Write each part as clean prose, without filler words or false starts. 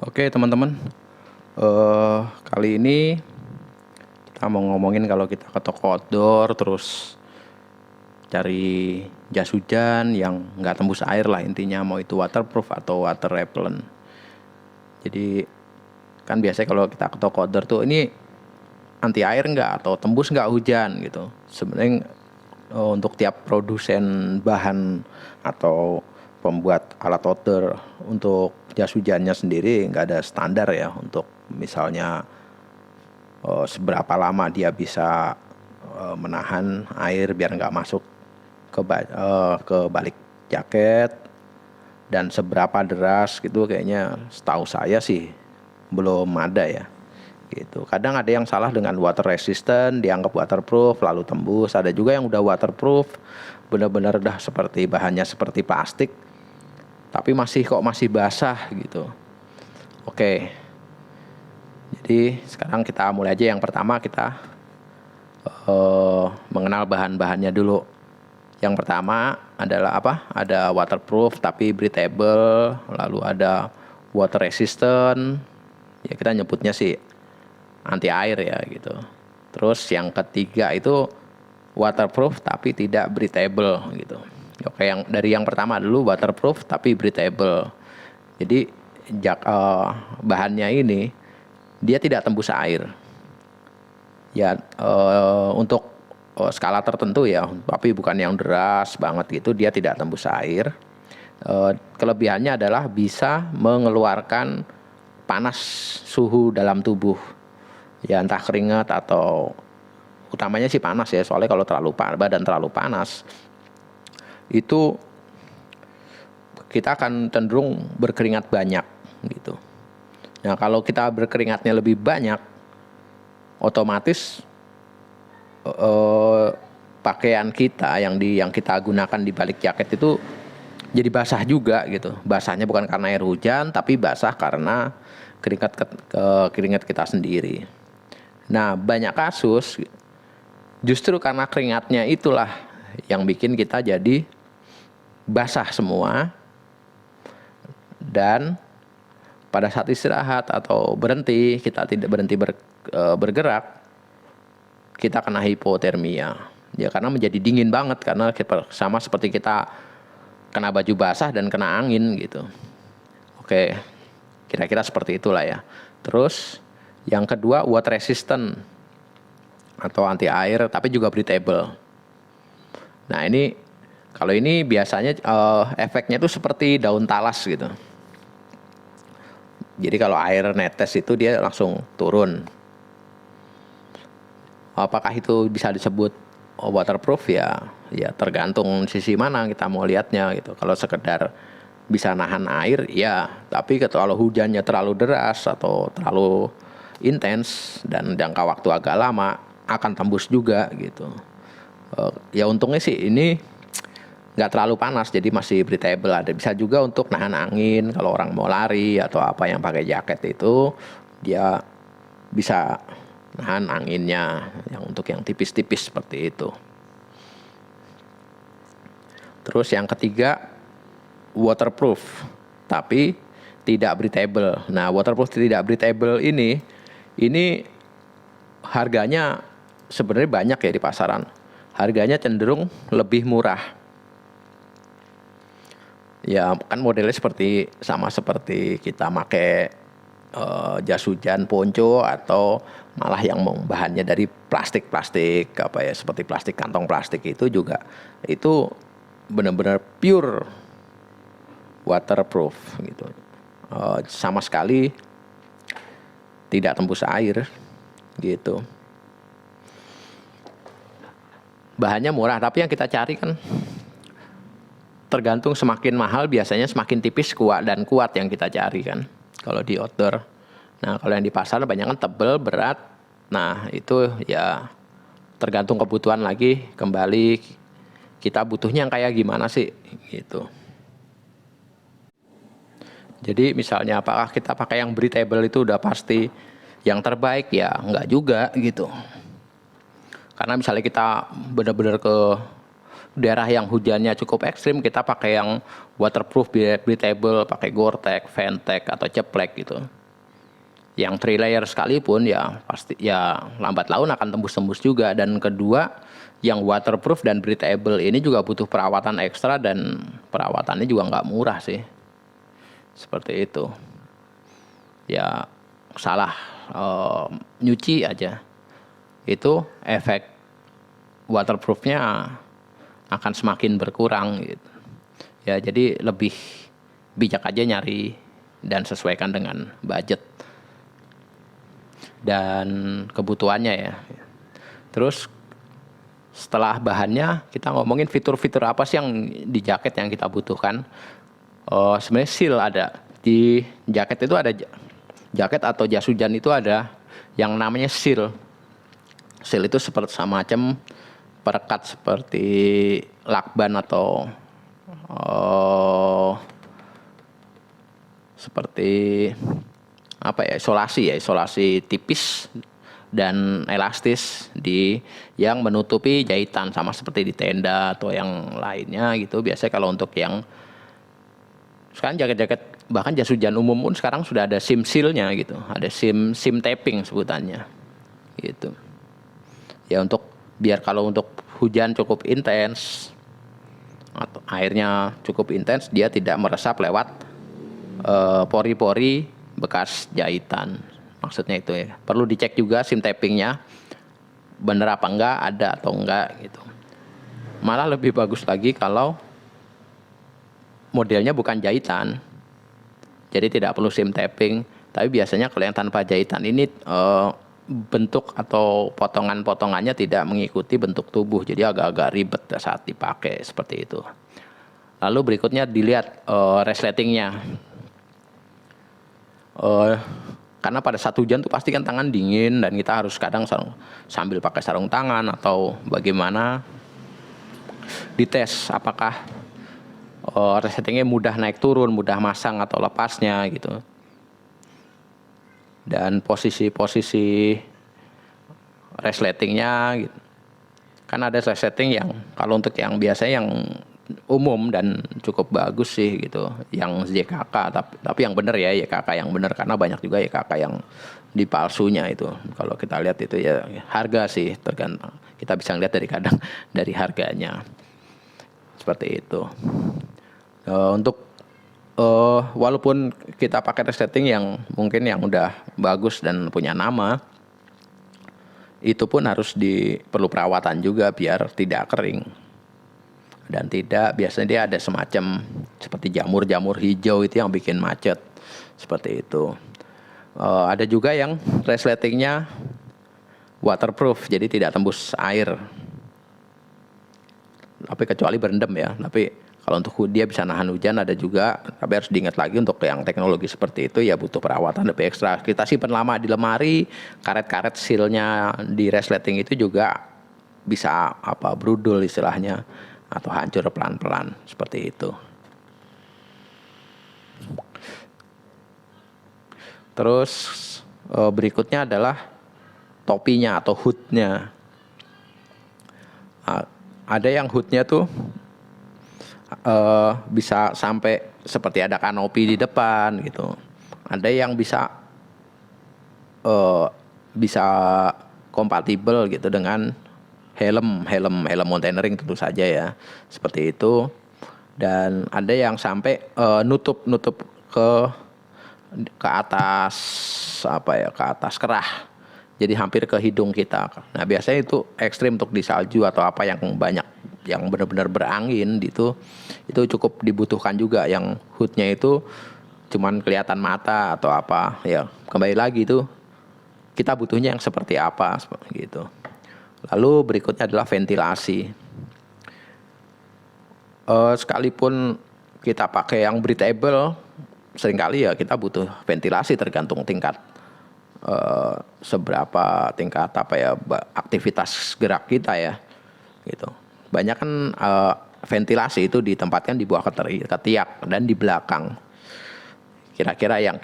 Oke teman-teman, kali ini kita mau ngomongin kalau kita ke toko outdoor terus cari jas hujan yang nggak tembus air lah, intinya mau itu waterproof atau water repellent. Jadi kan biasanya kalau kita ke toko outdoor tuh ini anti air nggak atau tembus nggak hujan gitu. Sebenarnya untuk tiap produsen bahan atau pembuat alat outdoor untuk jas hujannya sendiri nggak ada standar ya, untuk misalnya seberapa lama dia bisa menahan air biar nggak masuk ke balik jaket, dan seberapa deras gitu. Kayaknya setahu saya sih belum ada ya gitu. Kadang ada yang salah dengan water resistant, dianggap waterproof lalu tembus. Ada juga yang udah waterproof, benar-benar udah seperti bahannya seperti plastik, tapi masih basah gitu. Oke, jadi sekarang kita mulai aja. Yang pertama kita mengenal bahan-bahannya dulu. Yang pertama adalah apa? Ada waterproof tapi breathable, lalu ada water resistant. Ya kita nyebutnya sih anti air ya gitu. Terus yang ketiga itu waterproof tapi tidak breathable gitu. Oke, yang pertama dulu waterproof tapi breathable. Jadi bahannya ini dia tidak tembus air. Ya untuk skala tertentu ya, tapi bukan yang deras banget gitu, dia tidak tembus air. Kelebihannya adalah bisa mengeluarkan panas suhu dalam tubuh. Ya entah keringat atau utamanya sih panas ya, soalnya kalau badan terlalu panas itu kita akan cenderung berkeringat banyak gitu. Nah kalau kita berkeringatnya lebih banyak, otomatis pakaian kita yang kita gunakan di balik jaket itu jadi basah juga gitu. Basahnya bukan karena air hujan, tapi basah karena keringat kita sendiri. Nah banyak kasus justru karena keringatnya itulah yang bikin kita jadi basah semua, dan pada saat istirahat atau berhenti, kita tidak berhenti bergerak, kita kena hipotermia. Ya karena menjadi dingin banget, karena sama seperti kita kena baju basah dan kena angin gitu. Oke, kira-kira seperti itulah ya. Terus yang kedua water resistant atau anti air tapi juga breathable. Nah ini kalau ini biasanya efeknya itu seperti daun talas gitu. Jadi kalau air netes itu dia langsung turun. Apakah itu bisa disebut waterproof ya? Ya tergantung sisi mana kita mau lihatnya gitu. Kalau sekedar bisa nahan air ya, tapi kalau hujannya terlalu deras atau terlalu intens dan jangka waktu agak lama akan tembus juga gitu. Ya untungnya sih ini nggak terlalu panas, jadi masih breathable. Ada bisa juga untuk nahan angin kalau orang mau lari atau apa yang pakai jaket itu, dia bisa nahan anginnya yang untuk yang tipis-tipis seperti itu. Terus yang ketiga waterproof tapi tidak breathable. Nah waterproof tidak breathable ini harganya sebenarnya banyak ya di pasaran. Harganya cenderung lebih murah. Ya kan modelnya sama seperti kita pakai jas hujan ponco, atau malah yang bahannya dari plastik apa ya, seperti plastik, kantong plastik itu juga itu benar-benar pure waterproof gitu. Sama sekali tidak tembus air gitu. Bahannya murah, tapi yang kita cari kan tergantung, semakin mahal biasanya semakin tipis kuat yang kita cari kan kalau di outdoor. Nah kalau yang di pasar banyak kan tebel, berat. Nah itu ya tergantung kebutuhan lagi, kembali kita butuhnya yang kayak gimana sih gitu. Jadi misalnya apakah kita pakai yang breathable itu udah pasti yang terbaik? Ya enggak juga gitu. Karena misalnya kita benar-benar daerah yang hujannya cukup ekstrim, kita pakai yang waterproof, breathable, pakai Gore-Tex, Ventex atau Ceplek gitu. Yang 3 layer sekalipun ya pasti ya lambat laun akan tembus-tembus juga. Dan kedua, yang waterproof dan breathable ini juga butuh perawatan ekstra, dan perawatannya juga nggak murah sih. Seperti itu. Ya salah nyuci aja, itu efek waterproofnya akan semakin berkurang gitu. Ya jadi lebih bijak aja nyari dan sesuaikan dengan budget dan kebutuhannya ya. Terus setelah bahannya, kita ngomongin fitur-fitur apa sih yang di jaket yang kita butuhkan. Sebenarnya seal ada di jaket, itu ada jaket atau jas hujan itu ada yang namanya seal. Seal itu seperti semacam perekat seperti lakban atau seperti apa ya, isolasi tipis dan elastis yang menutupi jahitan, sama seperti di tenda atau yang lainnya gitu. Biasanya kalau untuk yang sekarang jaket-jaket bahkan jas hujan umum pun sekarang sudah ada seam seal-nya gitu, ada seam taping sebutannya gitu. Ya untuk biar kalau untuk hujan cukup intens atau airnya cukup intens, dia tidak meresap lewat pori-pori bekas jahitan. Maksudnya itu ya. Perlu dicek juga seam tapingnya bener apa enggak, ada atau enggak gitu. Malah lebih bagus lagi kalau modelnya bukan jahitan. Jadi tidak perlu seam taping. Tapi biasanya kalau yang tanpa jahitan ini bentuk atau potongan-potongannya tidak mengikuti bentuk tubuh, jadi agak-agak ribet saat dipakai seperti itu. Lalu berikutnya dilihat resletingnya. Karena pada saat hujan tuh pasti kan tangan dingin, dan kita harus kadang sambil pakai sarung tangan atau bagaimana dites apakah resletingnya mudah naik turun, mudah masang atau lepasnya gitu. Dan posisi resletingnya gitu. Kan ada resleting yang kalau untuk yang biasanya yang umum dan cukup bagus sih gitu, yang YKK, tapi yang benar ya YKK yang benar, karena banyak juga YKK yang dipalsunya itu. Kalau kita lihat itu ya harga sih tergantung, kita bisa lihat dari harganya seperti itu. Untuk walaupun kita pakai resleting yang mungkin yang udah bagus dan punya nama, itu pun harus perlu perawatan juga biar tidak kering. Dan biasanya dia ada semacam seperti jamur-jamur hijau itu yang bikin macet. Seperti itu. Ada juga yang resletingnya waterproof, jadi tidak tembus air. Tapi kecuali berendam ya. Tapi kalau untuk dia bisa nahan hujan ada juga. Tapi harus diingat lagi untuk yang teknologi seperti itu ya butuh perawatan lebih ekstra. Kita simpan lama di lemari, karet-karet sealnya di resleting itu juga bisa brudul istilahnya, atau hancur pelan-pelan seperti itu. Terus berikutnya adalah topinya atau hoodnya. Ada yang hoodnya tuh bisa sampai seperti ada kanopi di depan gitu. Ada yang bisa kompatibel gitu dengan helm mountaineering tentu saja ya, seperti itu. Dan ada yang sampai nutup ke atas ke atas kerah, jadi hampir ke hidung kita. Nah biasanya itu ekstrim untuk di salju atau apa yang banyak yang benar-benar berangin gitu, itu cukup dibutuhkan juga yang hoodnya itu cuman kelihatan mata atau apa ya. Kembali lagi itu kita butuhnya yang seperti apa gitu. Lalu berikutnya adalah ventilasi. Sekalipun kita pakai yang breathable, seringkali ya kita butuh ventilasi tergantung tingkat seberapa tingkat aktivitas gerak kita ya gitu. Banyak kan ventilasi itu ditempatkan di bawah ketiak dan di belakang. Kira-kira yang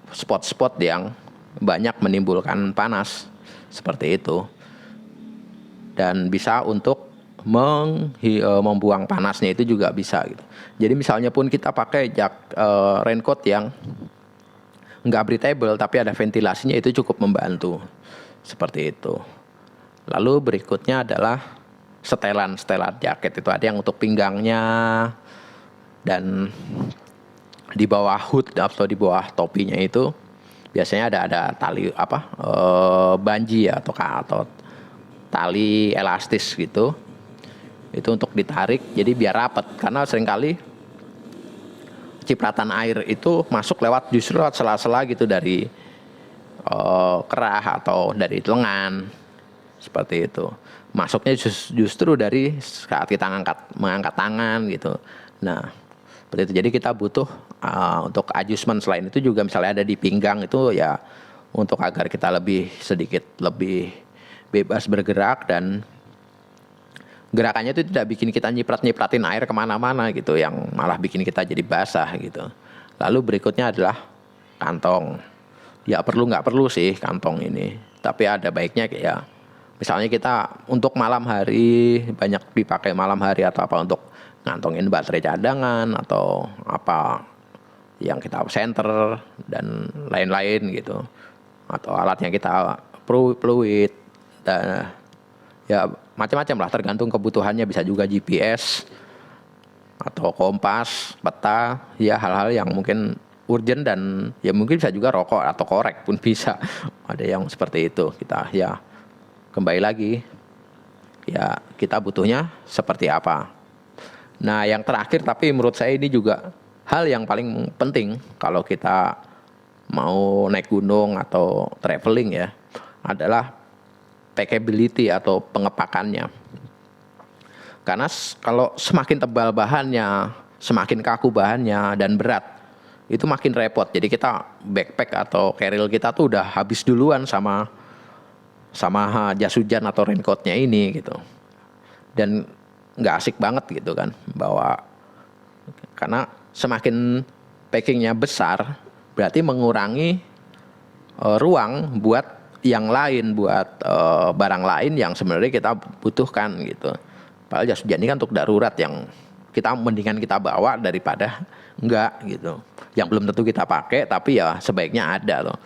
spot-spot yang banyak menimbulkan panas seperti itu. Dan bisa untuk membuang panasnya itu juga bisa gitu. Jadi misalnya pun kita pakai raincoat yang nggak breathable tapi ada ventilasinya, itu cukup membantu. Seperti itu. Lalu berikutnya adalah setelan jaket. Itu ada yang untuk pinggangnya dan di bawah hood atau di bawah topinya itu biasanya ada tali banji atau tali elastis gitu. Itu untuk ditarik jadi biar rapat, karena seringkali cipratan air itu masuk justru lewat sela-sela gitu dari kerah atau dari lengan. Seperti itu. Masuknya justru dari saat kita mengangkat tangan gitu. Nah, seperti itu. Jadi kita butuh untuk adjustment selain itu juga, misalnya ada di pinggang itu ya untuk agar kita sedikit lebih bebas bergerak dan gerakannya itu tidak bikin kita nyipratin air kemana-mana gitu, yang malah bikin kita jadi basah gitu. Lalu berikutnya adalah kantong. Ya nggak perlu sih kantong ini, tapi ada baiknya ya. Misalnya kita untuk malam hari, banyak dipakai malam hari atau apa, untuk ngantongin baterai cadangan atau apa yang kita senter dan lain-lain gitu, atau alat yang kita fluid dan ya macam-macam lah, tergantung kebutuhannya. Bisa juga GPS atau kompas, peta, ya hal-hal yang mungkin urgent, dan ya mungkin bisa juga rokok atau korek pun bisa. Ada yang seperti itu. Kita ya kembali lagi ya kita butuhnya seperti apa. Nah, yang terakhir tapi menurut saya ini juga hal yang paling penting kalau kita mau naik gunung atau traveling ya, adalah packability atau pengepakannya. Karena kalau semakin tebal bahannya, semakin kaku bahannya dan berat, itu makin repot. Jadi kita backpack atau carrier kita tuh udah habis duluan sama jas hujan atau raincoatnya ini gitu. Dan nggak asik banget gitu kan bawa, karena semakin packingnya besar berarti mengurangi ruang buat yang lain, buat barang lain yang sebenarnya kita butuhkan gitu. Padahal jas hujan ini kan untuk darurat, yang mendingan kita bawa daripada enggak gitu. Yang belum tentu kita pakai tapi ya sebaiknya ada loh.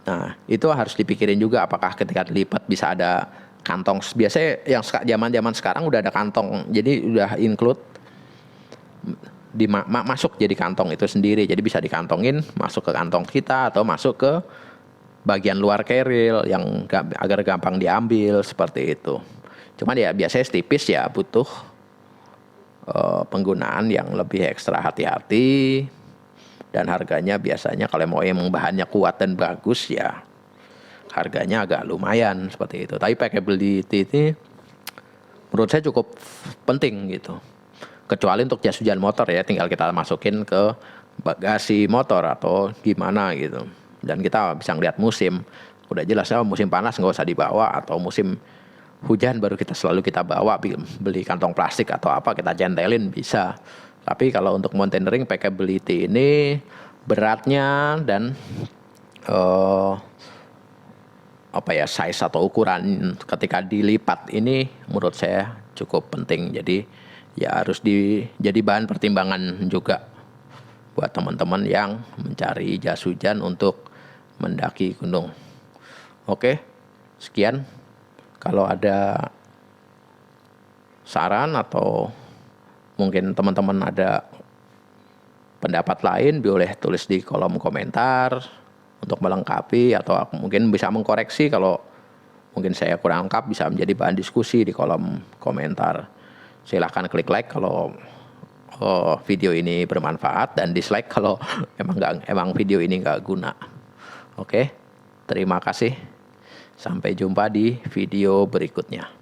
Nah, itu harus dipikirin juga, apakah ketika dilipat bisa ada kantong. Biasanya yang zaman sekarang udah ada kantong, jadi udah include masuk jadi kantong itu sendiri. Jadi bisa dikantongin masuk ke kantong kita atau masuk ke bagian luar keril yang agar gampang diambil, seperti itu. Cuman ya biasanya tipis ya butuh penggunaan yang lebih ekstra hati-hati. Dan harganya biasanya kalau mau yang bahannya kuat dan bagus ya harganya agak lumayan, seperti itu. Tapi packability ini menurut saya cukup penting gitu. Kecuali untuk jas hujan motor ya, tinggal kita masukin ke bagasi motor atau gimana gitu. Dan kita bisa ngeliat musim. Udah jelas ya musim panas nggak usah dibawa, atau musim hujan baru selalu kita bawa, beli kantong plastik atau apa kita centelin bisa. Tapi kalau untuk mountaineering packability ini beratnya dan size atau ukuran ketika dilipat ini menurut saya cukup penting. Jadi ya harus jadi bahan pertimbangan juga buat teman-teman yang mencari jas hujan untuk mendaki gunung. Oke, sekian. Kalau ada saran atau mungkin teman-teman ada pendapat lain, boleh tulis di kolom komentar untuk melengkapi, atau mungkin bisa mengkoreksi kalau mungkin saya kurang lengkap, bisa menjadi bahan diskusi di kolom komentar. Silahkan klik like kalau video ini bermanfaat, dan dislike kalau emang video ini nggak guna. Oke, terima kasih. Sampai jumpa di video berikutnya.